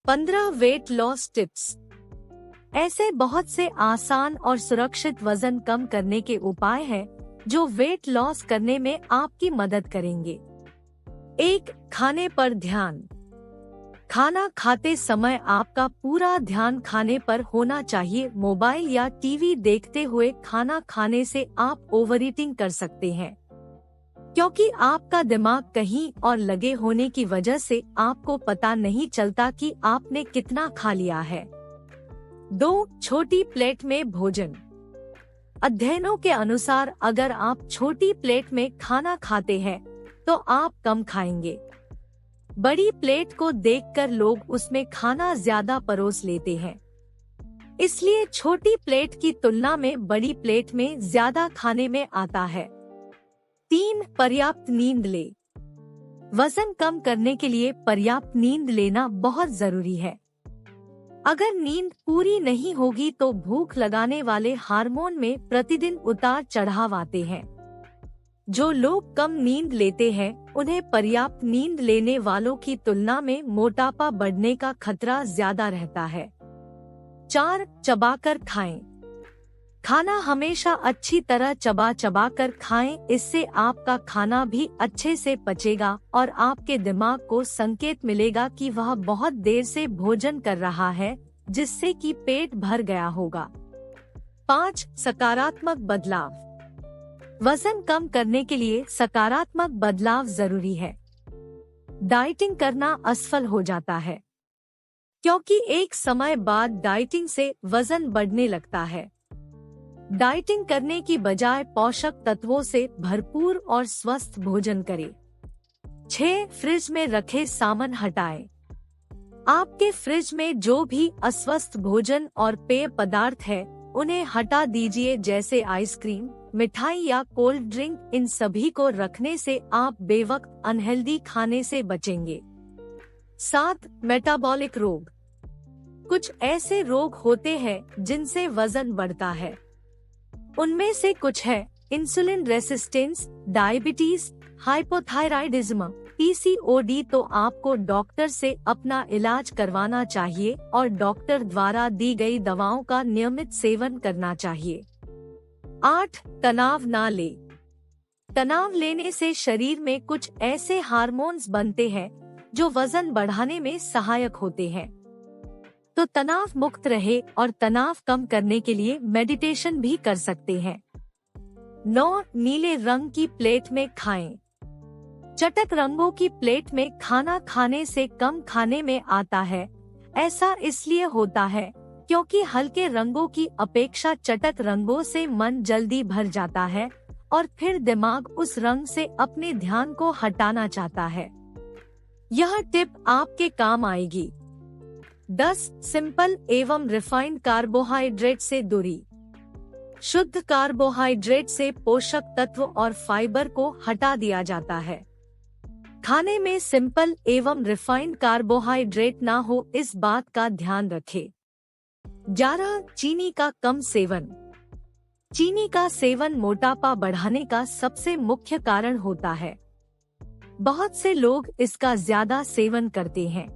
15 weight loss tips. ऐसे बहुत से आसान और सुरक्षित वजन कम करने के उपाय हैं जो वेट लॉस करने में आपकी मदद करेंगे। 1. खाने पर ध्यान। खाना खाते समय आपका पूरा ध्यान खाने पर होना चाहिए। मोबाइल या टीवी देखते हुए खाना खाने से आप ओवर ईटिंग कर सकते हैं, क्योंकि आपका दिमाग कहीं और लगे होने की वजह से आपको पता नहीं चलता कि आपने कितना खा लिया है। 2. छोटी प्लेट में भोजन। अध्ययनों के अनुसार अगर आप छोटी प्लेट में खाना खाते हैं तो आप कम खाएंगे। बड़ी प्लेट को देखकर लोग उसमें खाना ज्यादा परोस लेते हैं, इसलिए छोटी प्लेट की तुलना में बड़ी प्लेट में ज्यादा खाने में आता है। 3. पर्याप्त नींद ले। वजन कम करने के लिए पर्याप्त नींद लेना बहुत जरूरी है। अगर नींद पूरी नहीं होगी तो भूख लगाने वाले हार्मोन में प्रतिदिन उतार चढ़ाव आते हैं। जो लोग कम नींद लेते हैं उन्हें पर्याप्त नींद लेने वालों की तुलना में मोटापा बढ़ने का खतरा ज्यादा रहता है। 4. चबाकर खाएं। खाना हमेशा अच्छी तरह चबा कर खाएं, इससे आपका खाना भी अच्छे से पचेगा और आपके दिमाग को संकेत मिलेगा कि वह बहुत देर से भोजन कर रहा है, जिससे कि पेट भर गया होगा। 5. सकारात्मक बदलाव। वजन कम करने के लिए सकारात्मक बदलाव जरूरी है। डाइटिंग करना असफल हो जाता है, क्योंकि एक समय बाद डाइटिंग से वजन बढ़ने लगता है। डाइटिंग करने की बजाय पोषक तत्वों से भरपूर और स्वस्थ भोजन करें। 6. फ्रिज में रखे सामान हटाएं। आपके फ्रिज में जो भी अस्वस्थ भोजन और पेय पदार्थ है उन्हें हटा दीजिए, जैसे आइसक्रीम, मिठाई या कोल्ड ड्रिंक। इन सभी को रखने से आप बेवक्त अनहेल्दी खाने से बचेंगे। 7. मेटाबॉलिक रोग। कुछ ऐसे रोग होते हैं जिनसे वजन बढ़ता है। उनमें से कुछ है insulin resistance, diabetes, hypothyroidism, PCOD. तो आपको डॉक्टर से अपना इलाज करवाना चाहिए और डॉक्टर द्वारा दी गई दवाओं का नियमित सेवन करना चाहिए। 8. तनाव ना ले। तनाव लेने से शरीर में कुछ ऐसे हार्मोन्स बनते हैं जो वजन बढ़ाने में सहायक होते हैं। तो तनाव मुक्त रहे और तनाव कम करने के लिए मेडिटेशन भी कर सकते हैं। 9. नीले रंग की प्लेट में खाएं। चटक रंगों की प्लेट में खाना खाने से कम खाने में आता है। ऐसा इसलिए होता है क्योंकि हल्के रंगों की अपेक्षा चटक रंगों से मन जल्दी भर जाता है और फिर दिमाग उस रंग से अपने ध्यान को हटाना चाहता है। यह टिप आपके काम आएगी। 10. सिंपल एवं रिफाइंड कार्बोहाइड्रेट से दूरी। शुद्ध कार्बोहाइड्रेट से पोषक तत्व और फाइबर को हटा दिया जाता है। खाने में सिंपल एवं रिफाइंड कार्बोहाइड्रेट ना हो, इस बात का ध्यान रखें। 11. चीनी का कम सेवन। चीनी का सेवन मोटापा बढ़ाने का सबसे मुख्य कारण होता है। बहुत से लोग इसका ज्यादा सेवन करते हैं।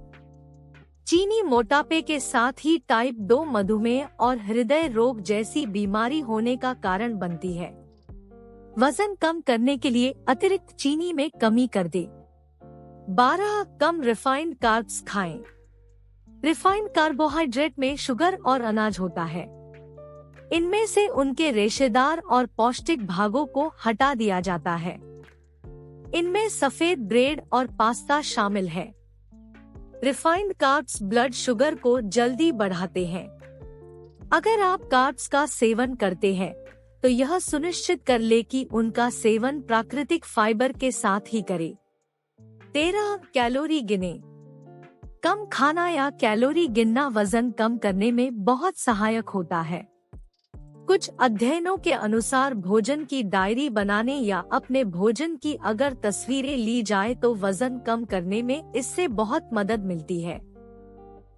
चीनी मोटापे के साथ ही टाइप 2 मधुमेह और हृदय रोग जैसी बीमारी होने का कारण बनती है। वजन कम करने के लिए अतिरिक्त चीनी में कमी कर दे। 12. कम रिफाइंड कार्ब्स खाएं। रिफाइंड कार्बोहाइड्रेट में शुगर और अनाज होता है। इनमें से उनके रेशेदार और पौष्टिक भागों को हटा दिया जाता है। इनमें सफेद ब्रेड और पास्ता शामिल है। रिफाइंड कार्ब्स ब्लड शुगर को जल्दी बढ़ाते हैं। अगर आप कार्ब्स का सेवन करते हैं तो यह सुनिश्चित कर ले कि उनका सेवन प्राकृतिक फाइबर के साथ ही करें। 13. कैलोरी गिने। कम खाना या कैलोरी गिनना वजन कम करने में बहुत सहायक होता है। कुछ अध्ययनों के अनुसार भोजन की डायरी बनाने या अपने भोजन की अगर तस्वीरें ली जाए तो वजन कम करने में इससे बहुत मदद मिलती है।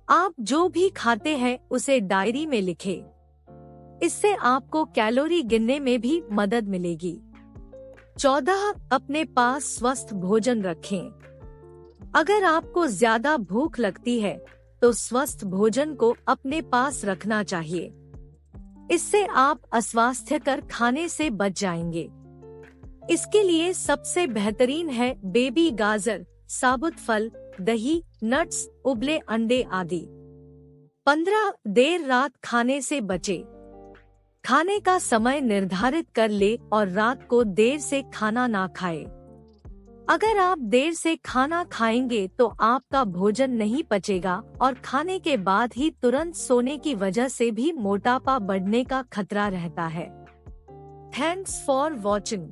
आप जो भी खाते हैं उसे डायरी में लिखें। इससे आपको कैलोरी गिनने में भी मदद मिलेगी। 14. अपने पास स्वस्थ भोजन रखें। अगर आपको ज्यादा भूख लगती है तो स्वस्थ भोजन को अपने पास रखना चाहिए। इससे आप अस्वास्थ्यकर खाने से बच जाएंगे। इसके लिए सबसे बेहतरीन है बेबी गाजर, साबुत फल, दही, नट्स, उबले अंडे आदि। 15 देर रात खाने से बचे। खाने का समय निर्धारित कर ले और रात को देर से खाना ना खाए। अगर आप देर से खाना खाएंगे तो आपका भोजन नहीं पचेगा और खाने के बाद ही तुरंत सोने की वजह से भी मोटापा बढ़ने का खतरा रहता है। Thanks for watching.